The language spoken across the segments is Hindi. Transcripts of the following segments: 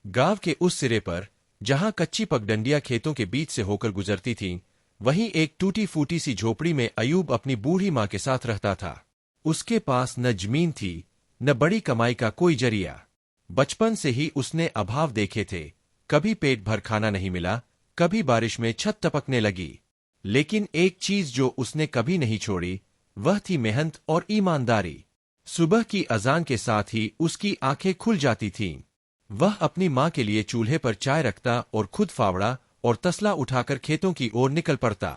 गांव के उस सिरे पर, जहां कच्ची पगडंडियां खेतों के बीच से होकर गुजरती थीं, वहीं एक टूटी फूटी सी झोपड़ी में अयूब अपनी बूढ़ी माँ के साथ रहता था। उसके पास न जमीन थी, न बड़ी कमाई का कोई जरिया। बचपन से ही उसने अभाव देखे थे, कभी पेट भर खाना नहीं मिला, कभी बारिश में छत टपकने लगी। लेकिन एक चीज जो उसने कभी नहीं छोड़ी, वह थी मेहनत और ईमानदारी। सुबह की अजान के साथ ही उसकी आंखें खुल जाती थीं। वह अपनी माँ के लिए चूल्हे पर चाय रखता और खुद फावड़ा और तसला उठाकर खेतों की ओर निकल पड़ता।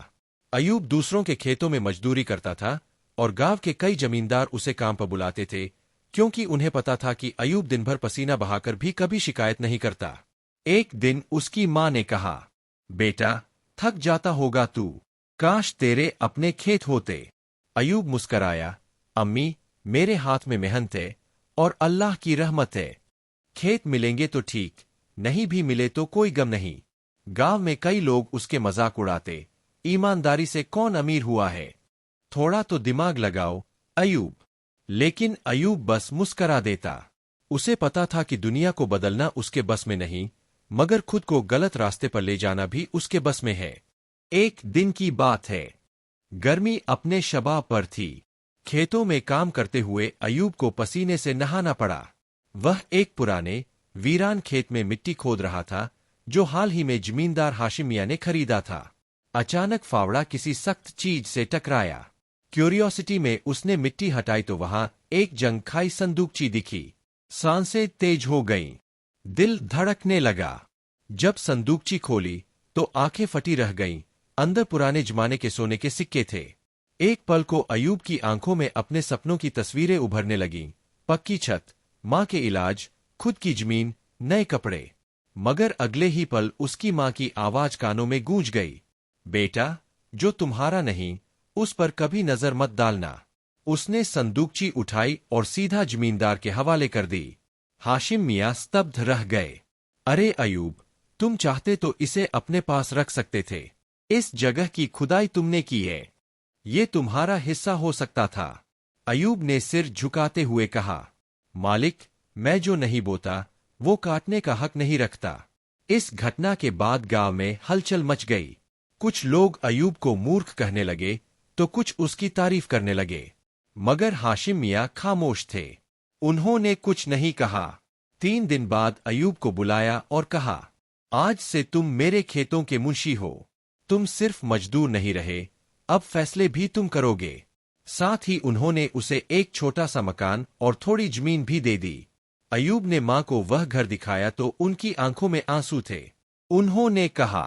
अयूब दूसरों के खेतों में मजदूरी करता था और गांव के कई जमींदार उसे काम पर बुलाते थे, क्योंकि उन्हें पता था कि अयूब दिन भर पसीना बहाकर भी कभी शिकायत नहीं करता। एक दिन उसकी माँ ने कहा, बेटा, थक जाता होगा तू, काश तेरे अपने खेत होते। अयूब मुस्कराया, अम्मी, मेरे हाथ में मेहनत है और अल्लाह की रहमत है। खेत मिलेंगे तो ठीक, नहीं भी मिले तो कोई गम नहीं। गांव में कई लोग उसके मजाक उड़ाते, ईमानदारी से कौन अमीर हुआ है, थोड़ा तो दिमाग लगाओ अयूब। लेकिन अयूब बस मुस्करा देता। उसे पता था कि दुनिया को बदलना उसके बस में नहीं, मगर खुद को गलत रास्ते पर ले जाना भी उसके बस में है। एक दिन की बात है। गर्मी अपने शबाब पर थी। खेतों में काम करते हुए अयूब को पसीने से नहाना पड़ा। वह एक पुराने, वीरान खेत में मिट्टी खोद रहा था, जो हाल ही में जमींदार हाशिम मियां ने खरीदा था। अचानक फावड़ा किसी सख्त चीज से टकराया। क्यूरियोसिटी में उसने मिट्टी हटाई तो वहां एक जंग खाई संदूकची दिखी। सांसें तेज हो गईं। दिल धड़कने लगा। जब संदूकची खोली तो आंखें फटी रह गईं। अंदर पुराने जमाने के सोने के सिक्के थे। एक पल को अयूब की आंखों में अपने सपनों की तस्वीरें उभरने लगीं। पक्की छत, माँ के इलाज, खुद की जमीन, नए कपड़े। मगर अगले ही पल उसकी माँ की आवाज कानों में गूंज गई, बेटा, जो तुम्हारा नहीं, उस पर कभी नजर मत डालना। उसने संदूकची उठाई और सीधा जमींदार के हवाले कर दी। हाशिम मियां स्तब्ध रह गए। अरे अयूब, तुम चाहते तो इसे अपने पास रख सकते थे। इस जगह की खुदाई तुमने की है, ये तुम्हारा हिस्सा हो सकता था। अयूब ने सिर झुकाते हुए कहा, मालिक, मैं जो नहीं बोता वो काटने का हक नहीं रखता। इस घटना के बाद गांव में हलचल मच गई। कुछ लोग अयूब को मूर्ख कहने लगे तो कुछ उसकी तारीफ करने लगे, मगर हाशिम मियां खामोश थे। उन्होंने कुछ नहीं कहा। 3 दिन बाद अयूब को बुलाया और कहा, आज से तुम मेरे खेतों के मुंशी हो। तुम सिर्फ मजदूर नहीं रहे, अब फैसले भी तुम करोगे। साथ ही उन्होंने उसे एक छोटा सा मकान और थोड़ी जमीन भी दे दी। अयूब ने माँ को वह घर दिखाया तो उनकी आंखों में आंसू थे। उन्होंने कहा,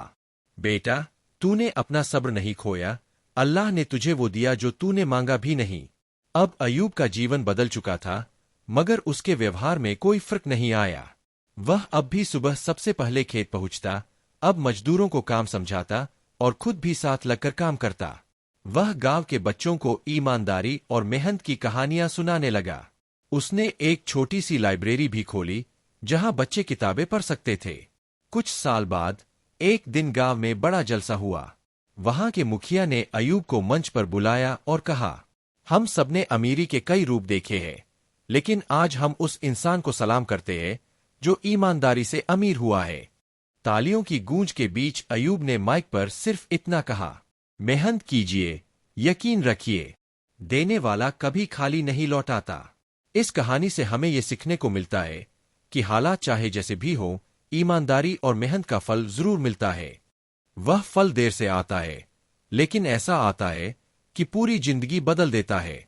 बेटा, तूने अपना सब्र नहीं खोया, अल्लाह ने तुझे वो दिया जो तूने मांगा भी नहीं। अब अयूब का जीवन बदल चुका था, मगर उसके व्यवहार में कोई फर्क नहीं आया। वह अब भी सुबह सबसे पहले खेत पहुंचता, अब मजदूरों को काम समझाता और खुद भी साथ लगकर काम करता। वह गांव के बच्चों को ईमानदारी और मेहनत की कहानियां सुनाने लगा। उसने एक छोटी सी लाइब्रेरी भी खोली, जहां बच्चे किताबें पढ़ सकते थे। कुछ साल बाद एक दिन गांव में बड़ा जलसा हुआ। वहां के मुखिया ने अयूब को मंच पर बुलाया और कहा, हम सबने अमीरी के कई रूप देखे हैं, लेकिन आज हम उस इंसान को सलाम करते हैं जो ईमानदारी से अमीर हुआ है। तालियों की गूंज के बीच अयूब ने माइक पर सिर्फ इतना कहा, मेहनत कीजिए, यकीन रखिए, देने वाला कभी खाली नहीं लौटाता। इस कहानी से हमें यह सीखने को मिलता है कि हालात चाहे जैसे भी हो, ईमानदारी और मेहनत का फल जरूर मिलता है। वह फल देर से आता है, लेकिन ऐसा आता है कि पूरी जिंदगी बदल देता है।